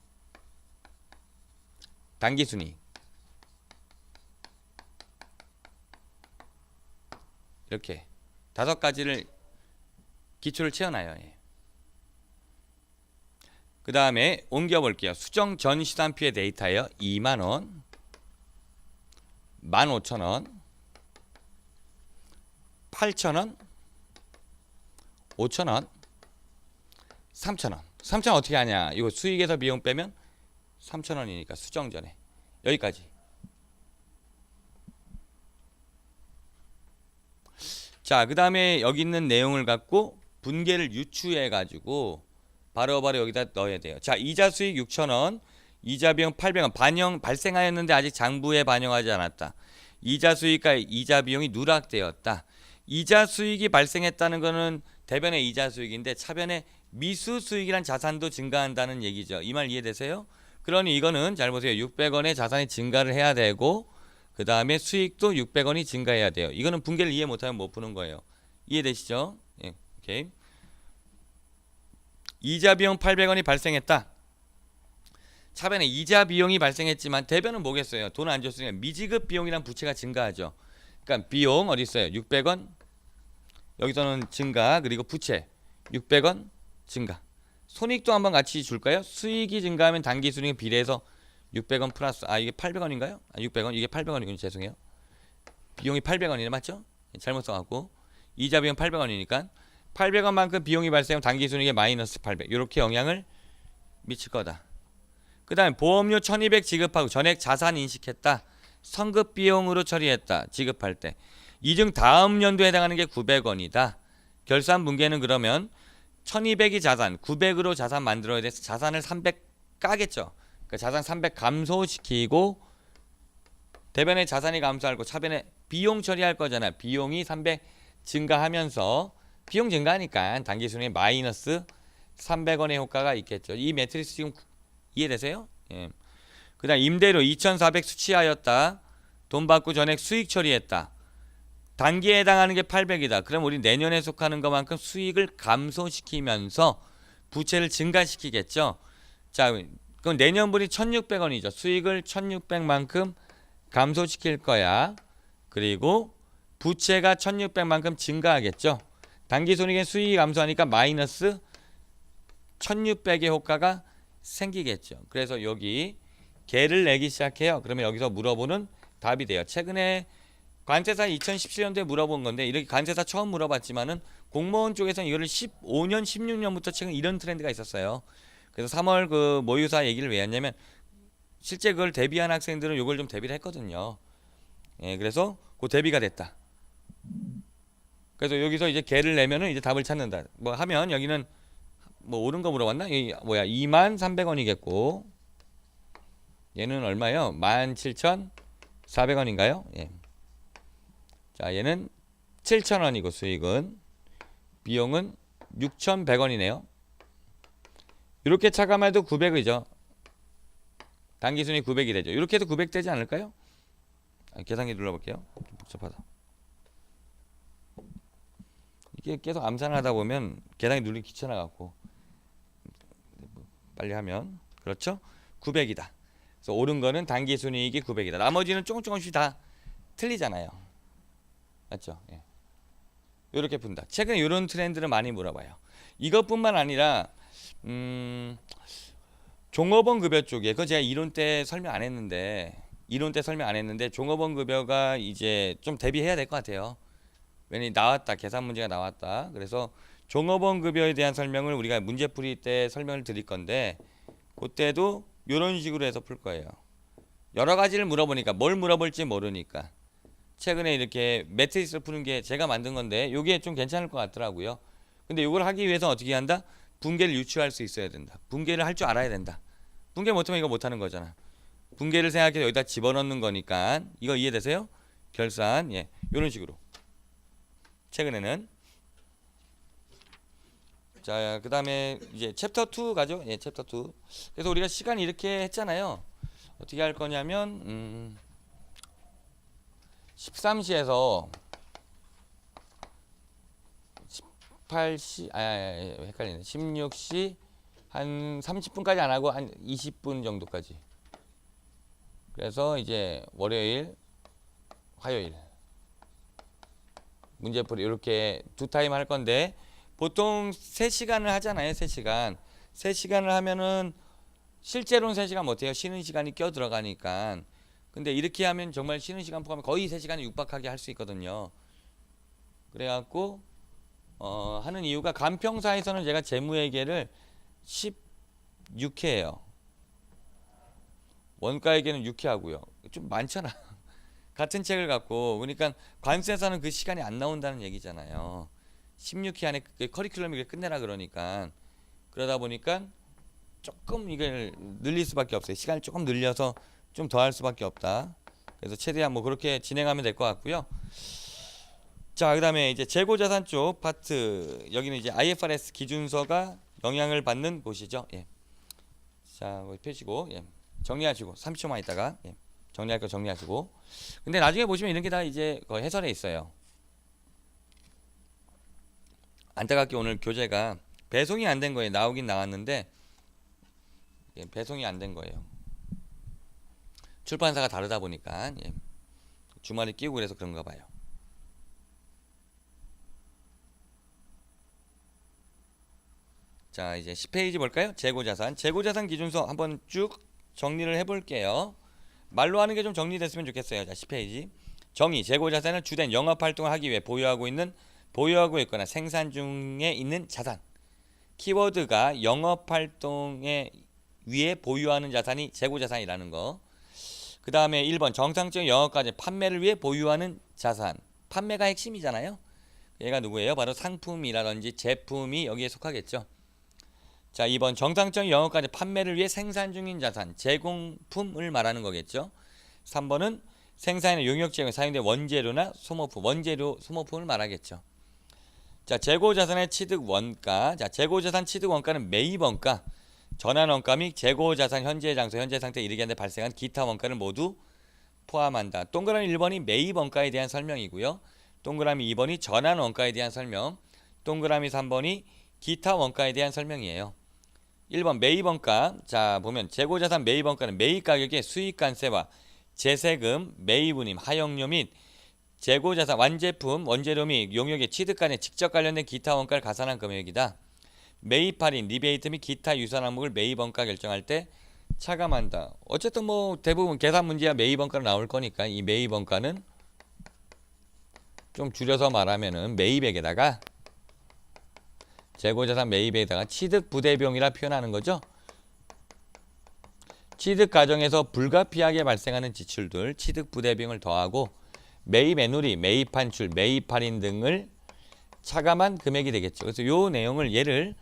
[SPEAKER 1] 단기순위 이렇게 5가지를 기초를 채워놔요. 예. 그 다음에 옮겨볼게요. 수정 전 시산표의 데이터예요. 2만원, 15,000원, 8,000원, 5,000원, 3,000원. 3,000원 어떻게 하냐? 이거 수익에서 비용 빼면 3,000원이니까 수정 전에 여기까지. 자, 그 다음에 여기 있는 내용을 갖고 분계를 유추해 가지고 바로바로 여기다 넣어야 돼요. 자, 이자 수익 6,000원, 이자 비용 800원 발생하였는데 아직 장부에 반영하지 않았다. 이자 수익과 이자 비용이 누락되었다. 이자 수익이 발생했다는 것은 대변의 이자 수익인데 차변의 미수 수익이란 자산도 증가한다는 얘기죠. 이 말 이해되세요? 그러니 이거는 잘 보세요. 600원의 자산이 증가를 해야 되고 그 다음에 수익도 600원이 증가해야 돼요. 이거는 분계를 이해 못하면 못 푸는 거예요. 이해되시죠? 예, 오케이. 이자 비용 800원이 발생했다. 차변에 이자 비용이 발생했지만 대변은 뭐겠어요? 돈 안 줬으니까 미지급 비용이란 부채가 증가하죠. 그러니까 비용 어디 있어요? 600원. 여기서는 증가 그리고 부채 600원 증가. 손익도 한번 같이 줄까요? 수익이 증가하면 단기순이익 비례해서 600원 플러스 이게 800원인가요? 600원 이게 800원이군요. 죄송해요. 비용이 800원이네 맞죠? 잘못 써갖고 이자 비용 800원이니까 800원만큼 비용이 발생하면 단기순이익에 마이너스 800 이렇게 영향을 미칠 거다. 그 다음에 보험료 1200 지급하고 전액 자산 인식했다. 성급 비용으로 처리했다. 지급할 때. 이중 다음 연도에 해당하는 게 900원이다. 결산 분계는 그러면 1200이 자산, 900으로 자산 만들어야 돼서 자산을 300 까겠죠. 그러니까 자산 300 감소시키고 대변의 자산이 감소하고 차변에 비용 처리할 거잖아. 비용이 300 증가하면서 비용 증가하니까 단기순위에 마이너스 300원의 효과가 있겠죠. 이 매트리스 지금 이해되세요? 예. 그 다음 임대료 2400 수취하였다. 돈 받고 전액 수익 처리했다. 단기에 해당하는 게 800이다. 그럼 우리 내년에 속하는 것만큼 수익을 감소시키면서 부채를 증가시키겠죠. 자, 그럼 내년분이 1600원이죠. 수익을 1600만큼 감소시킬 거야. 그리고 부채가 1600만큼 증가하겠죠. 단기손익의 수익이 감소하니까 마이너스 1600의 효과가 생기겠죠. 그래서 여기 개를 내기 시작해요. 그러면 여기서 물어보는 답이 돼요. 최근에 관세사 2017년도에 물어본 건데 이렇게 관세사 처음 물어봤지만은 공무원 쪽에서는 이거를 15년, 16년부터 최근 이런 트렌드가 있었어요. 그래서 3월 그 모의고사 얘기를 왜 했냐면 실제 그걸 대비한 학생들은 이걸 좀 대비를 했거든요. 예, 그래서 그 대비가 됐다. 그래서 여기서 이제 개를 내면은 이제 답을 찾는다. 뭐 하면 여기는 뭐 옳은 거 물어봤나? 이 뭐야? 23,300원이겠고 얘는 얼마요? 17,400원인가요? 예. 자, 얘는 7,000원이고 수익은 비용은 6,100원이네요. 이렇게 차감해도 900이죠. 단기순이 900이 되죠. 이렇게 해도 900 되지 않을까요? 계산기 눌러볼게요. 좀 복잡하다. 이게 계속 암산하다 보면 계산기 누르기 귀찮아 갖고 빨리 하면 그렇죠? 900이다. 그래서 옳은 거는 단기순이익이 900이다. 나머지는 조금씩 다 틀리잖아요. 맞죠? 예. 이렇게 푼다. 최근에 이런 트렌드를 많이 물어봐요. 이것뿐만 아니라 종업원 급여 쪽에 그거 제가 이론 때 설명 안 했는데 종업원 급여가 이제 좀 대비해야 될 것 같아요. 왜냐면 나왔다. 계산 문제가 나왔다. 그래서 종업원 급여에 대한 설명을 우리가 문제풀이 때 설명을 드릴 건데 그때도 이런 식으로 해서 풀 거예요. 여러 가지를 물어보니까 뭘 물어볼지 모르니까 최근에 이렇게 매트리스를 푸는 게 제가 만든 건데 이게 좀 괜찮을 것 같더라고요. 근데 이걸 하기 위해서 어떻게 한다? 분계를 유추할 수 있어야 된다. 분계를 할 줄 알아야 된다. 분계 못하면 이거 못하는 거잖아. 분계를 생각해서 여기다 집어넣는 거니까 이거 이해되세요? 결산 예 이런 식으로 최근에는 자 그다음에 이제 챕터 2 가죠. 예 챕터 2. 그래서 우리가 시간 이렇게 했잖아요. 어떻게 할 거냐면 13시에서 18시 헷갈리네. 16시 한 30분까지 안 하고 한 20분 정도까지. 그래서 이제 월요일, 화요일 문제풀이 이렇게 두 타임 할 건데 보통 3시간을 하잖아요. 3시간. 3시간을 하면은 실제로는 3시간 못해요. 쉬는 시간이 껴 들어가니까. 근데 이렇게 하면 정말 쉬는 시간 포함해 거의 3시간에 육박하게 할 수 있거든요. 그래갖고 하는 이유가 간평사에서는 제가 재무회계를 16회예요. 원가회계는 6회 하고요. 좀 많잖아. 같은 책을 갖고 그러니까 관세에서는 그 시간이 안 나온다는 얘기잖아요. 16회 안에 그 커리큘럼을 끝내라 그러니까 그러다 보니까 조금 이걸 늘릴 수밖에 없어요. 시간을 조금 늘려서 좀 더 할 수밖에 없다. 그래서 최대한 뭐 그렇게 진행하면 될 것 같고요. 자, 그다음에 이제 재고자산 쪽 파트 여기는 이제 IFRS 기준서가 영향을 받는 곳이죠. 예. 자, 거기 펴시고 예. 정리하시고 30초만 있다가 예. 정리할 거 정리하시고. 근데 나중에 보시면 이런 게 다 이제 거의 해설에 있어요. 안타깝게 오늘 교재가 배송이 안 된 거예요. 나오긴 나왔는데 예, 배송이 안 된 거예요. 출판사가 다르다 보니까 예. 주말에 끼고 그래서 그런가 봐요. 자 이제 10페이지 볼까요? 재고자산 재고자산 기준서 한번 쭉 정리를 해볼게요. 말로 하는 게 좀 정리됐으면 좋겠어요. 자 10페이지 정의 재고자산은 주된 영업활동을 하기 위해 보유하고 있거나 생산 중에 있는 자산. 키워드가 영업활동에 위해 보유하는 자산이 재고자산이라는 거. 그 다음에 1번 정상적인 영업까지 판매를 위해 보유하는 자산. 판매가 핵심이잖아요. 얘가 누구예요? 바로 상품이라든지 제품이 여기에 속하겠죠. 자 2번 정상적인 영업까지 판매를 위해 생산 중인 자산. 제공품을 말하는 거겠죠. 3번은 생산의 용역 제공에 사용된 원재료나 소모품, 원재료, 소모품을 말하겠죠. 자 재고자산의 취득 원가. 자 재고자산 취득 원가는 매입 원가, 전환 원가 및 재고자산 현재 장소, 현재 상태에 이르게 하는데 발생한 기타 원가를 모두 포함한다. 동그라미 1번이 매입 원가에 대한 설명이고요. 동그라미 2번이 전환 원가에 대한 설명, 동그라미 3번이 기타 원가에 대한 설명이에요. 1번 매입 원가. 자 보면 재고자산 매입 원가는 매입 가격의 수익관세와 재세금, 매입운임, 하용료 및 재고자산 완제품, 원재료 및 용역의 취득 간에 직접 관련된 기타 원가를 가산한 금액이다. 매입 할인, 리베이트 및 기타 유사한 항목을 매입 원가 결정할 때 차감한다. 어쨌든 뭐 대부분 계산 문제야 매입 원가로 나올 거니까 이 매입 원가는 좀 줄여서 말하면은 매입액에다가 재고자산 매입에다가 취득 부대비용이라 표현하는 거죠. 취득 과정에서 불가피하게 발생하는 지출들, 취득 부대비용을 더하고 매입 애누리, 매입 환출, 매입 할인 등을 차감한 금액이 되겠죠. 그래서 요 내용을 얘를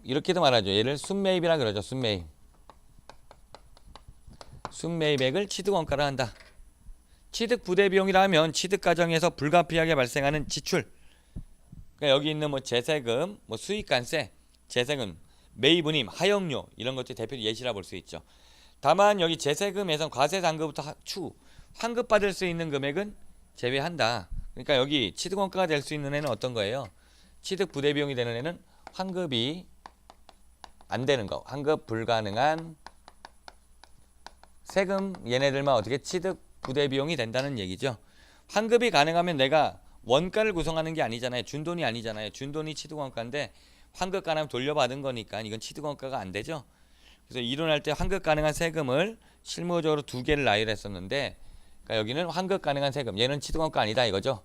[SPEAKER 1] 이렇게도 말하죠. 얘를 순매입이라 그러죠. 순매입. 순매입액을 취득원가로 한다. 취득 부대비용이라 하면 취득 과정에서 불가피하게 발생하는 지출. 그러니까 여기 있는 뭐 재세금, 뭐 수익관세, 재세금, 매입운임, 하용료 이런 것들이 대표 예시라 볼 수 있죠. 다만 여기 재세금에선 과세상급부터 추, 환급받을 수 있는 금액은 제외한다. 그러니까 여기 취득원가가 될 수 있는 애는 어떤 거예요? 취득 부대비용이 되는 애는 환급이 안 되는 거. 환급 불가능한 세금 얘네들만 어떻게 취득 부대비용이 된다는 얘기죠. 환급이 가능하면 내가 원가를 구성하는 게 아니잖아요. 준돈이 아니잖아요. 준돈이 취득원가인데 환급 가능하면 돌려받은 거니까 이건 취득원가가 안 되죠. 그래서 이론할 때 환급 가능한 세금을 실무적으로 두 개를 나열했었는데 그러니까 여기는 환급 가능한 세금, 얘는 취득원가 아니다 이거죠.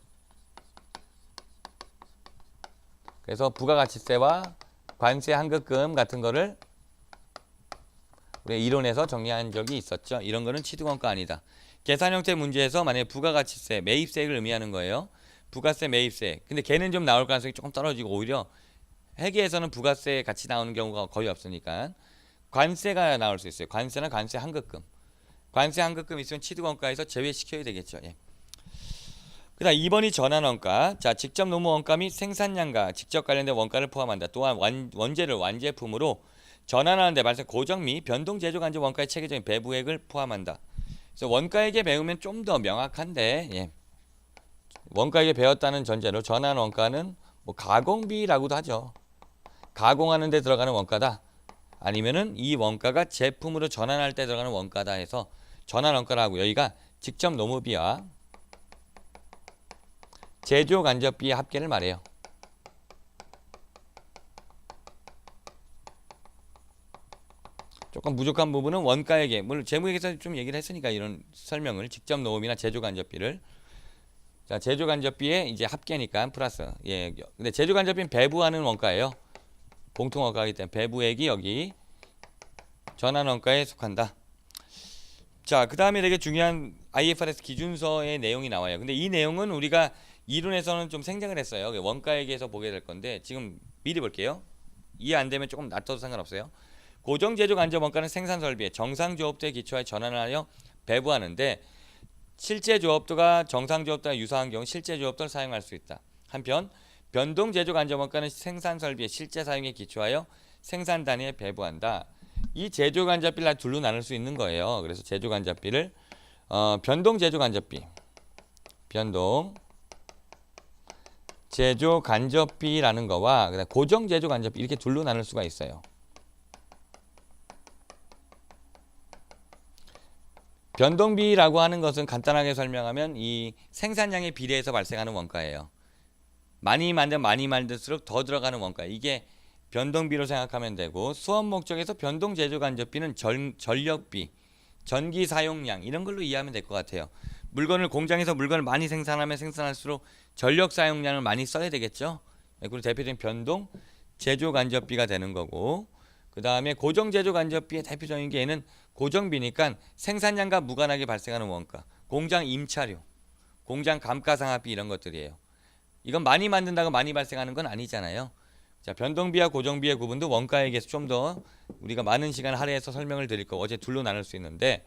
[SPEAKER 1] 그래서 부가가치세와 관세 환급금 같은 거를 우리 이론에서 정리한 적이 있었죠. 이런 거는 취득원가 아니다. 계산 형태 문제에서 만약에 부가가치세, 매입세액을 의미하는 거예요. 부가세, 매입세. 근데 걔는 좀 나올 가능성이 조금 떨어지고 오히려 회계에서는 부가세 같이 나오는 경우가 거의 없으니까 관세가 나올 수 있어요. 관세나 관세 환급금. 관세 환급금 있으면 취득원가에서 제외시켜야 되겠죠. 예. 그다음 2번이 전환원가. 자, 직접 노무 원가 및 생산량과 직접 관련된 원가를 포함한다. 또한 원재를 완제품으로 전환하는 데 발생 고정 및 변동 제조 간접 원가의 체계적인 배부액을 포함한다. 그래서 원가액에 배우면 좀 더 명확한데, 예. 원가액에 배웠다는 전제로 전환 원가는 뭐 가공비라고도 하죠. 가공하는 데 들어가는 원가다. 아니면은 이 원가가 제품으로 전환할 때 들어가는 원가다 해서 전환 원가를 하고, 여기가 직접 노무비와 제조 간접비의 합계를 말해요. 조금 부족한 부분은 원가액에, 물론 제목에서 좀 얘기를 했으니까 이런 설명을, 직접 노무비나 제조 간접비를, 자, 제조 간접비의 이제 합계니까 플러스. 예. 근데 제조 간접비는 배부하는 원가예요. 공통 원가이기 때문에 배부액이 여기 전환 원가에 속한다. 자, 그다음에 되게 중요한 IFRS 기준서의 내용이 나와요. 근데 이 내용은 우리가 이론에서는 좀 생략을 했어요. 원가액에서 보게 될 건데 지금 미리 볼게요. 이해 안 되면 조금 놔둬도 상관없어요. 고정 제조 간접 원가는 생산 설비의 정상 조업도에 기초하여 전환하여 배부하는데, 실제 조업도가 정상 조업도와 유사한 경우 실제 조업도를 사용할 수 있다. 한편 변동 제조 간접 원가는 생산 설비의 실제 사용에 기초하여 생산 단위에 배부한다. 이 제조 간접비를 둘로 나눌 수 있는 거예요. 그래서 제조 간접비를 변동 제조 간접비, 변동 제조 간접비라는 거와 그다음 고정 제조 간접비, 이렇게 둘로 나눌 수가 있어요. 변동비라고 하는 것은 간단하게 설명하면 이 생산량에 비례해서 발생하는 원가예요. 많이 만들수록 더 들어가는 원가, 이게 변동비로 생각하면 되고, 수업 목적에서 변동 제조 간접비는 전력비, 전기 사용량 이런 걸로 이해하면 될 것 같아요. 공장에서 물건을 많이 생산하면 생산할수록 전력 사용량을 많이 써야 되겠죠. 그리고 대표적인 변동 제조 간접비가 되는 거고, 그 다음에 고정 제조 간접비의 대표적인 게 얘는 고정비니까 생산량과 무관하게 발생하는 원가, 공장 임차료, 공장 감가상각비 이런 것들이에요. 이건 많이 만든다고 많이 발생하는 건 아니잖아요. 자, 변동비와 고정비의 구분도 원가액에서 좀 더 우리가 많은 시간 할애해서 설명을 드릴 거고, 어제 둘로 나눌 수 있는데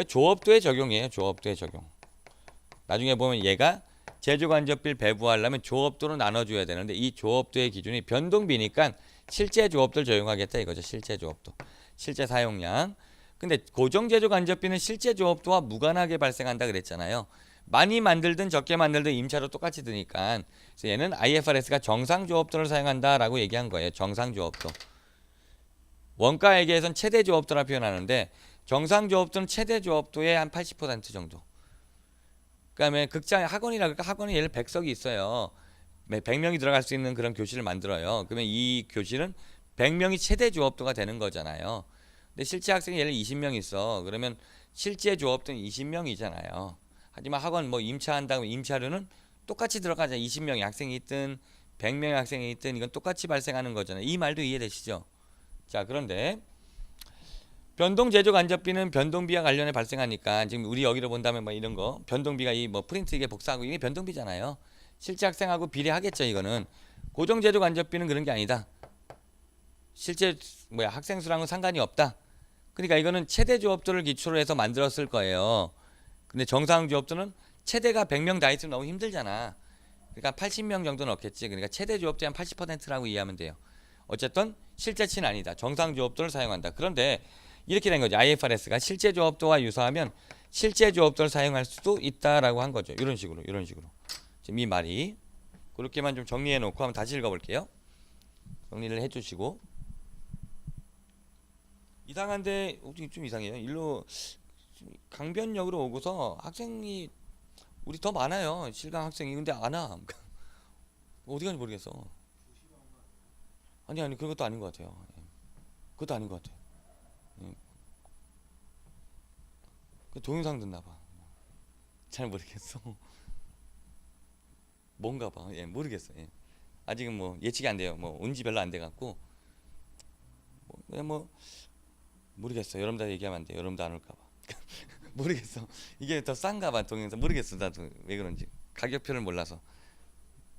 [SPEAKER 1] 조업도의 적용이에요. 조업도의 적용. 나중에 보면 얘가 제조 간접비를 배부하려면 조업도로 나눠줘야 되는데, 이 조업도의 기준이 변동비니까 실제 조업도를 적용하겠다 이거죠. 실제 조업도, 실제 사용량. 근데 고정 제조 간접비는 실제 조업도와 무관하게 발생한다 그랬잖아요. 많이 만들든 적게 만들든 임차료 똑같이 드니까. 그래서 얘는 IFRS가 정상 조업도를 사용한다라고 얘기한 거예요. 정상 조업도. 원가액에선 최대 조업도라 표현하는데, 정상 조업도는 최대 조업도의 한 80% 정도. 그다음에 극장 학원이라 그러니까 학원에 예를 100석이 있어요. 100명이 들어갈 수 있는 그런 교실을 만들어요. 그러면 이 교실은 100명이 최대 조업도가 되는 거잖아요. 근데 실제 학생이 예를 20명 있어. 그러면 실제 조업도는 20명이잖아요. 하지만 학원 뭐 임차한다고 임차료는 똑같이 들어가잖아요. 20명의 학생이 있든 100명의 학생이 있든 이건 똑같이 발생하는 거잖아요. 이 말도 이해되시죠? 자, 그런데 변동 제조 간접비는 변동비와 관련해 발생하니까, 지금 우리 여기로 본다면 뭐 이런 거 변동비가 이 뭐 프린트기에 복사하고 이게 변동비잖아요. 실제 학생하고 비례하겠죠. 이거는 고정 제조 간접비는 그런 게 아니다. 실제 학생 수랑은 상관이 없다. 그러니까 이거는 최대 조업도를 기초로 해서 만들었을 거예요. 근데 정상 조업도는 최대가 100명 다 있으면 너무 힘들잖아. 그러니까 80명 정도 넣겠지. 그러니까 최대 조업도의 한 80%라고 이해하면 돼요. 어쨌든 실제치는 아니다. 정상 조업도를 사용한다. 그런데 이렇게 된 거죠. IFRS가 실제 조업도와 유사하면 실제 조업도를 사용할 수도 있다라고 한 거죠. 이런 식으로. 지금 이 말이 그렇게만 좀 정리해 놓고 한번 다시 읽어볼게요. 정리를 해주시고. 이상한데 좀 이상해요. 일로 강변역으로 오고서 학생이 우리 더 많아요. 실강 학생이. 근데 안 와. 어디 가는지 모르겠어. 아니 그것도 아닌 것 같아요. 그것도 아닌 것 같아요. 그 동영상 듣나 봐. 잘 모르겠어. 뭔가 봐. 모르겠어. 아직은 뭐 예측이 안 돼요. 뭐 온지 별로 안 돼 갖고 뭐 모르겠어. 여러분들 얘기하면 안 돼. 여러분들 안 올까 봐. 모르겠어. 이게 더 싼가 봐. 동영상 모르겠어. 나도 왜 그런지 가격표를 몰라서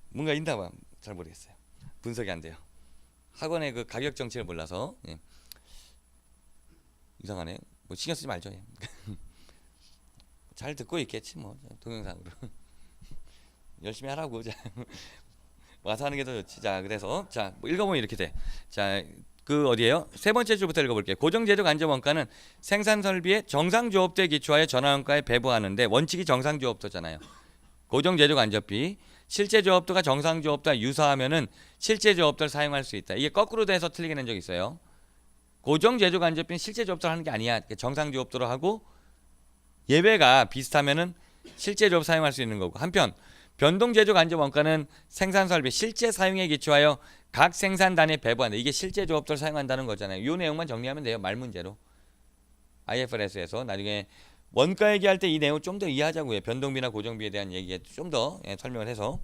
[SPEAKER 1] 뭔가 있나 봐. 잘 모르겠어요. 분석이 안 돼요. 학원의 그 가격 정책을 몰라서. 이상하네. 뭐 신경 쓰지 말죠. 잘 듣고 있겠지 뭐 동영상으로. 열심히 하라고. 자, 와서 하는 게 더 좋지. 자, 그래서 뭐 읽어보면 이렇게 돼. 자, 그 어디에요? 세 번째 줄부터 읽어볼게요. 고정제조 간접 원가는 생산 설비의 정상 조업도에 기초하여 전환 원가에 배부하는데 원칙이 정상 조업도잖아요. 고정제조 간접비. 실제 조업도가 정상 조업도와 유사하면은 실제 조업도를 사용할 수 있다. 이게 거꾸로 돼서 틀리게 낸 적 있어요. 고정 제조 간접비는 실제 조업도를 하는 게 아니야. 정상 조업도로 하고 예외가 비슷하면은 실제 조업 사용할 수 있는 거고. 한편 변동 제조 간접 원가는 생산 설비 실제 사용에 기초하여 각 생산단에 배부한다. 이게 실제 조업도를 사용한다는 거잖아요. 이 내용만 정리하면 돼요. 말 문제로. IFRS에서 나중에 원가 얘기할 때 이 내용 좀 더 이해하자고요. 변동비나 고정비에 대한 얘기에 좀 더 설명을 해서.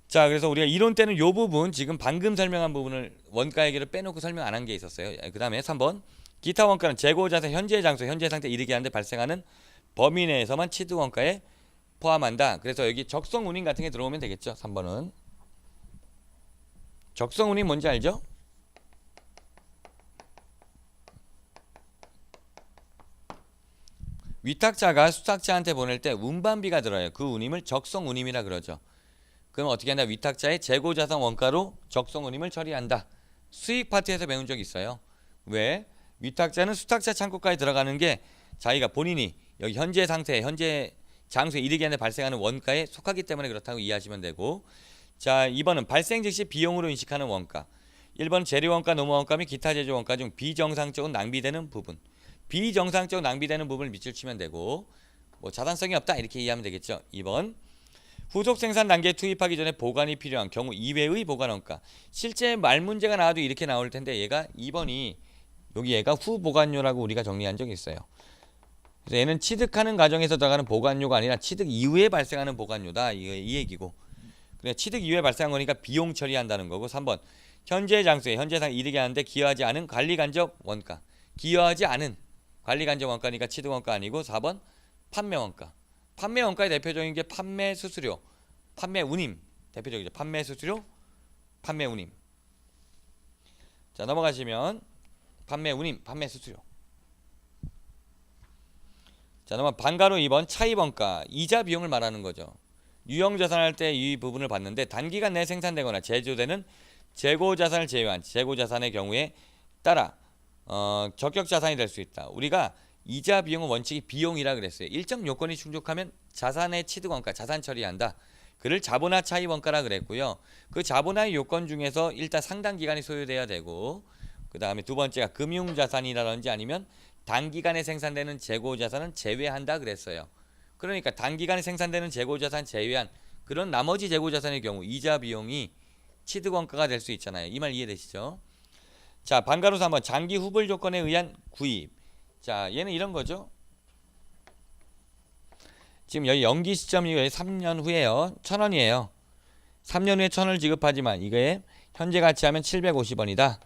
[SPEAKER 1] 자, 그래서 우리가 이론 때는 요 부분 지금 방금 설명한 부분을 원가 얘기를 빼놓고 설명 안 한 게 있었어요. 그 다음에 3번 기타 원가는 재고 자산 현재 장소 현재 상태 이르게 하는데 발생하는 범위 내에서만 취득 원가에 포함한다. 그래서 여기 적성 운임 같은 게 들어오면 되겠죠. 3번은 적성 운임 뭔지 알죠? 위탁자가 수탁자한테 보낼 때 운반비가 들어요. 그 운임을 적성 운임이라 그러죠. 그럼 어떻게 한다? 위탁자의 재고자산 원가로 적성 운임을 처리한다. 수익 파트에서 배운 적 있어요. 왜? 위탁자는 수탁자 창고까지 들어가는 게 자기가 본인이 여기 현재 상태, 현재 장소에 이르게 하는데 발생하는 원가에 속하기 때문에 그렇다고 이해하시면 되고. 자, 2번은 발생 즉시 비용으로 인식하는 원가. 1번 재료원가, 노무원가 및 기타 제조원가 중 비정상적으로 낭비되는 부분. 비정상적으로 낭비되는 부분을 밑줄 치면 되고, 뭐 자산성이 없다 이렇게 이해하면 되겠죠. 2번 후속 생산 단계에 투입하기 전에 보관이 필요한 경우 이외의 보관원가. 실제 말 문제가 나와도 이렇게 나올 텐데 얘가 2번이 여기 얘가 후보관료라고 우리가 정리한 적이 있어요. 그래서 얘는 취득하는 과정에서 들어가는 보관료가 아니라 취득 이후에 발생하는 보관료다 이 얘기고. 그래 취득 이후에 발생한 거니까 비용 처리한다는 거고. 3번 현재 장소에 현재상 이르게 하는데 기여하지 않은 관리 간접 원가. 기여하지 않은 관리 간접 원가니까 취득 원가 아니고. 4번 판매 원가. 판매 원가의 대표적인 게 판매 수수료, 판매 운임 대표적이죠. 판매 수수료, 판매 운임. 자, 넘어가시면 판매 운임, 판매 수수료. 자, 넘어가 반가로 2번 차입 원가, 이자 비용을 말하는 거죠. 유형 자산할 때 이 부분을 봤는데 단기간 내에 생산되거나 제조되는 재고 자산을 제외한 재고 자산의 경우에 따라 적격 자산이 될 수 있다. 우리가 이자 비용은 원칙이 비용이라 그랬어요. 일정 요건이 충족하면 자산의 취득 원가, 자산 처리한다. 그를 자본화 차입 원가라 그랬고요. 그 자본화의 요건 중에서 일단 상당 기간이 소요돼야 되고, 그 다음에 두 번째가 금융 자산이라든지 아니면 단기간에 생산되는 재고 자산은 제외한다 그랬어요. 그러니까 단기간에 생산되는 재고 자산 제외한 그런 나머지 재고 자산의 경우 이자 비용이 취득 원가가 될 수 있잖아요. 이 말 이해되시죠? 자, 반가로서 한번 장기 후불 조건에 의한 구입. 자, 얘는 이런 거죠. 지금 여기 연기 시점이 3년 후에요. 1,000원이에요. 3년 후에 1,000원을 지급하지만 이거에 현재 가치하면 750원이다.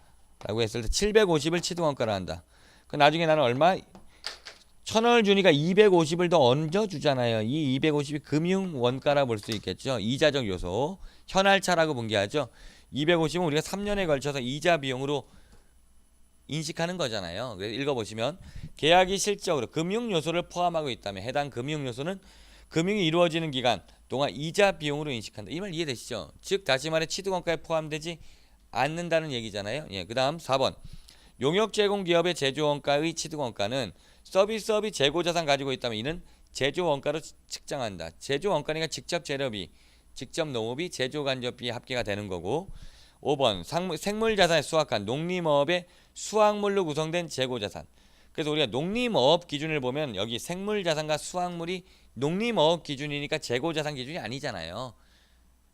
[SPEAKER 1] 라고 했을 때 750을 취득원가로 한다. 그 나중에 나는 얼마? 1,000원을 주니까 250을 더 얹어 주잖아요. 이 250이 금융원가라 볼 수 있겠죠. 이자적 요소. 현할차라고 분개하죠. 250은 우리가 3년에 걸쳐서 이자 비용으로 인식하는 거잖아요. 그래서 읽어보시면 계약이 실적으로 금융 요소를 포함하고 있다면 해당 금융 요소는 금융이 이루어지는 기간 동안 이자 비용으로 인식한다. 이 말 이해되시죠? 즉 다시 말해 취득원가에 포함되지 않는다는 얘기잖아요. 예, 그 다음 4번 용역 제공 기업의 제조원가의 취득원가는 서비스업이 재고자산 가지고 있다면 이는 제조원가로 측정한다. 제조원가니까 직접 재료비, 직접 농업비, 제조간접비 합계가 되는 거고. 5번 생물자산에 수확한 농림어업의 수확물로 구성된 재고자산. 그래서 우리가 농림어업 기준을 보면 여기 생물자산과 수확물이 농림어업 기준이니까 재고자산 기준이 아니잖아요.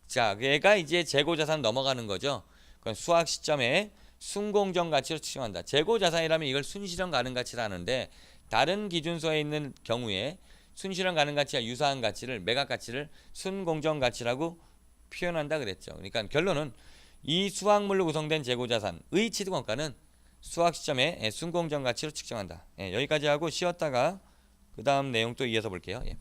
[SPEAKER 1] 자, 얘가 이제 재고자산 넘어가는 거죠. 그럼 수확 시점에 순공정 가치로 측정한다. 재고자산이라면 이걸 순실현 가능 가치라는데 다른 기준서에 있는 경우에 순실현 가능 가치와 유사한 가치를 매각 가치를 순공정 가치라고 표현한다 그랬죠. 그러니까 결론은 이 수확물로 구성된 재고자산의 취득원가는 수확 시점에 순공정 가치로 측정한다. 예, 여기까지 하고 쉬었다가 그 다음 내용 또 이어서 볼게요. 예.